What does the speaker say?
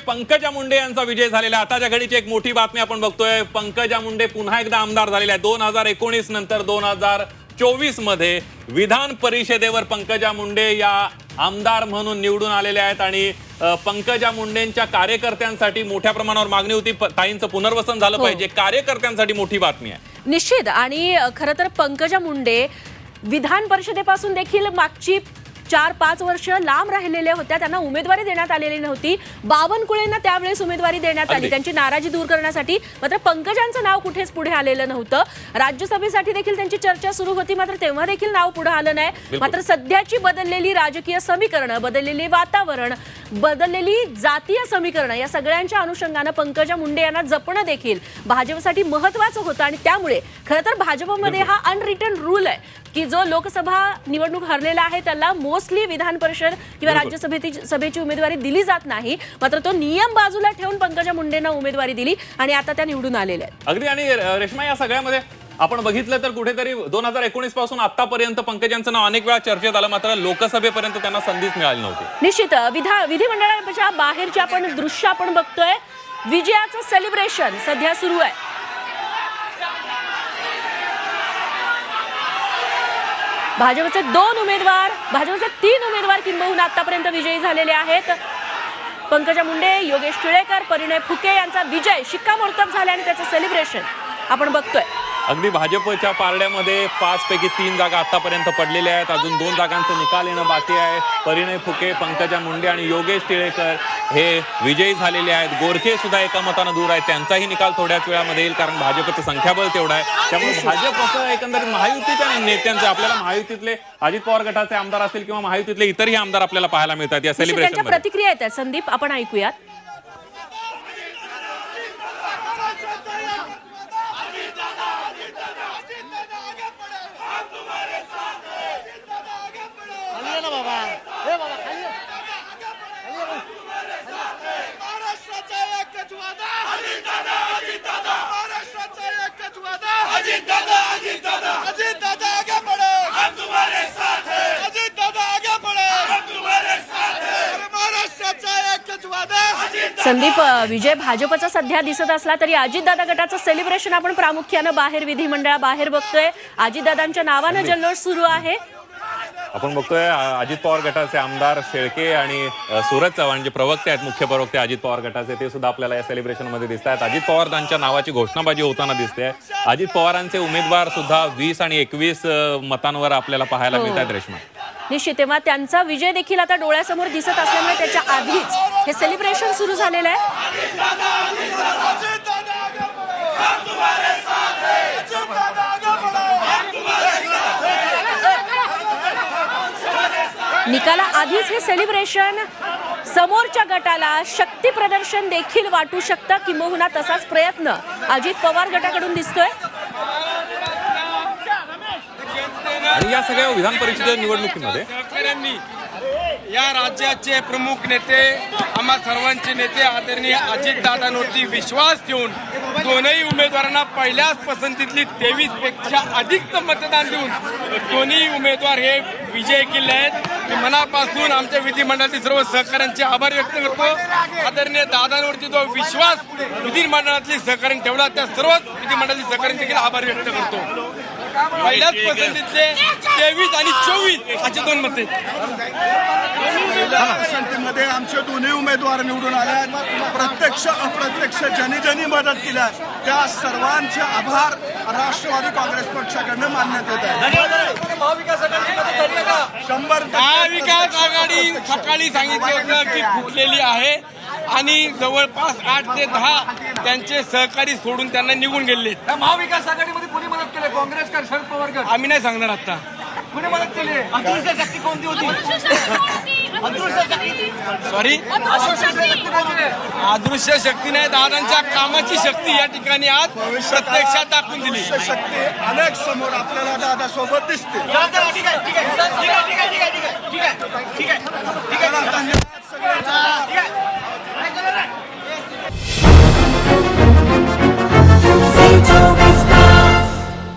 पंकजा मुंडे यांचा विजय झालेला. आताच्या घडीची एक मोठी बातमी आपण बघतोय. पंकजा मुंडे पुन्हा एकदा आमदार झालेल्या आहेत. 2019 नंतर 2024 मध्ये विधान परिषदेवर पंकजा मुंडे या आमदार म्हणून निवडून आलेल्या आहेत आणि पंकजा मुंडेंच्या कार्यकर्त्यांसाठी मोठ्या प्रमाणावर मागणी होती. ताईंचं पुनर्वसन झालं पाहिजे. कार्यकर्त्यांसाठी मोठी बातमी आहे निश्चित. आणि खरं तर पंकजा मुंडे विधान परिषदेपासून देखील मागची 4-5 वर्ष लांब राहिलेले होत्या. त्यांना उमेदवारी देण्यात आलेली नव्हती. बावनकुळेंना त्यावेळेस उमेदवारी देण्यात आली त्यांची नाराजी दूर करण्यासाठी. मात्र पंकजांचं नाव कुठेच पुढे आलेलं नव्हतं. राज्यसभेसाठी देखील त्यांची चर्चा सुरू होती, मात्र तेव्हा देखील नाव पुढे आलं नाही. मात्र सध्याची बदललेली राजकीय समीकरणं, बदललेले वातावरण, बदललेली जातीय समीकरणं या सगळ्यांच्या अनुषंगानं पंकजा मुंडे यांना जपणं देखील भाजपसाठी महत्त्वाचं होतं. आणि त्यामुळे खरं तर भाजपमध्ये हा अनरिटन रूल आहे की जो लोकसभा निवडणूक हरलेला आहे त्याला मोस्टली विधान परिषद किंवा राज्यसभेची उमेदवारी दिली जात नाही. मात्र तो नियम बाजूला ठेवून पंकजा मुंडेंना उमेदवारी दिली आणि आता त्या निवडून आलेल्या आहेत. अगदी. आणि रेश्मा, या सगळ्यामध्ये आपण बघितलं तर कुठेतरी 2019 पासून आतापर्यंत पंकजांचं नाव अनेक वेळा चर्चेत आलं, मात्र लोकसभेपर्यंत त्यांना संधीच मिळाली नव्हती. निश्चित. विधिमंडळाच्या बाहेरचे आपण दृश्य आपण बघतोय. विजयाचं सेलिब्रेशन सध्या सुरू आहे. भाजपचे 2 उमेदवार, भाजपचे 3 उमेदवार किंबहुना आतापर्यंत विजयी झालेले आहेत. पंकजा मुंडे, योगेश टिळेकर, परिणय फुके यांचा विजय शिक्कामोर्तब झाला आणि त्याचं सेलिब्रेशन आपण बघतोय. अगदी. भाजपच्या पारड्यामध्ये 5 पैकी 3 जागा आतापर्यंत पडलेल्या आहेत. अजून 2 जागांचा निकाल येणं बाकी आहे. परिणय फुके, पंकजा मुंडे आणि योगेश टिळेकर हे विजयी झालेले आहेत. गोरखे सुद्धा एका मतानं दूर आहेत. त्यांचाही निकाल थोड्याच वेळामध्ये येईल, कारण भाजपचं संख्याबळ तेवढं आहे. त्यामुळे भाजप असं एकंदरीत महायुतीच्या नेत्यांचे, आपल्याला महायुतीतले अजित पवार गटाचे आमदार असतील किंवा महायुतीतले इतरही आमदार आपल्याला पाहायला मिळतात या सेलिब्रेशन. प्रतिक्रिया येतात संदीप, आपण ऐकूयात. संदीप, विजय भाजपचा सध्या दिसत असला तरी अजितदादा गटाचं सेलिब्रेशन आपण प्रामुख्यानं बाहेर विधिमंडळाबाहेर बघतोय. अजितदादांच्या नावानं जल्लोष सुरू आहे. आपण बघतोय अजित पवार गटाचे आमदार शेळके आणि सूरज चव्हाण जे प्रवक्ते आहेत, मुख्य प्रवक्ते अजित पवार गटाचे, ते सुद्धा आपल्याला या सेलिब्रेशन मध्ये दिसत आहेत. अजित पवारांच्या नावाची घोषणाबाजी होताना दिसते. अजित पवारांचे उमेदवार सुद्धा 20 आणि 21 मतांवर आपल्याला पाहायला मिळतात. रेश्मा, निश्चित. तेव्हा त्यांचा विजय देखील आता डोळ्यासमोर दिसत असल्यामुळे त्याच्या आधीच हे सेलिब्रेशन सुरू झालेलं आहे. निकाला आधीच हे सेलिब्रेशन समोरच्या गटाला शक्ती प्रदर्शन देखील वाटू शकतं, किंबहुना तसाच प्रयत्न अजित पवार गटाकडून दिसतोय. आणि या सगळ्या विधान परिषद निवडणुकीमध्ये या राज्याचे प्रमुख नेते, आम्हा सर्वांचे नेते आदरणीय अजितदादांवरती विश्वास ठेवून दोनही उमेदवारांना पहिल्याच पसंतीतली 23 पेक्षा अधिक मतदान देऊन दोन्ही उमेदवार हे विजय केले आहेत. मी मनापासून आमच्या विधिमंडळातील सर्व सहकाऱ्यांचे आभार व्यक्त करतो. आदरणीय दादांवरती जो विश्वास विधिमंडळातली सहकार्याने ठेवला त्या सर्व विधिमंडळातील सहकार्यांचे देखील आभार व्यक्त करतो. पहिल्याच पसंतीतले 23 आणि 24 असे 2 मते. पसंतीमध्ये आमचे दोन्ही उमेदवार निवडून आले. प्रत्यक्ष अप्रत्यक्ष ज्यांनी मदत केल्या त्या सर्वांचे आभार राष्ट्रवादी काँग्रेस पक्षाकडनं मानण्यात येत आहे. महाविकास आघाडी सकाळी सांगितलं होतं की फुटलेली आहे आणि जवळपास 8 ते 10 त्यांचे सहकारी सोडून त्यांना निघून गेले. महाविकास आघाडीमध्ये कोणी मदत केली? काँग्रेस का शरद पवार गट? आम्ही नाही सांगणार आता. कोणी मदत केली? अदृश्य शक्ती कोणती होती? सॉरी, अदृश्य शक्ती नाही, दादांच्या कामाची शक्ती या ठिकाणी आज प्रत्यक्षात दाखवून दिली. शक्ती अनेक समोर आपल्याला दादा सोबत दिसते. ठीक आहे.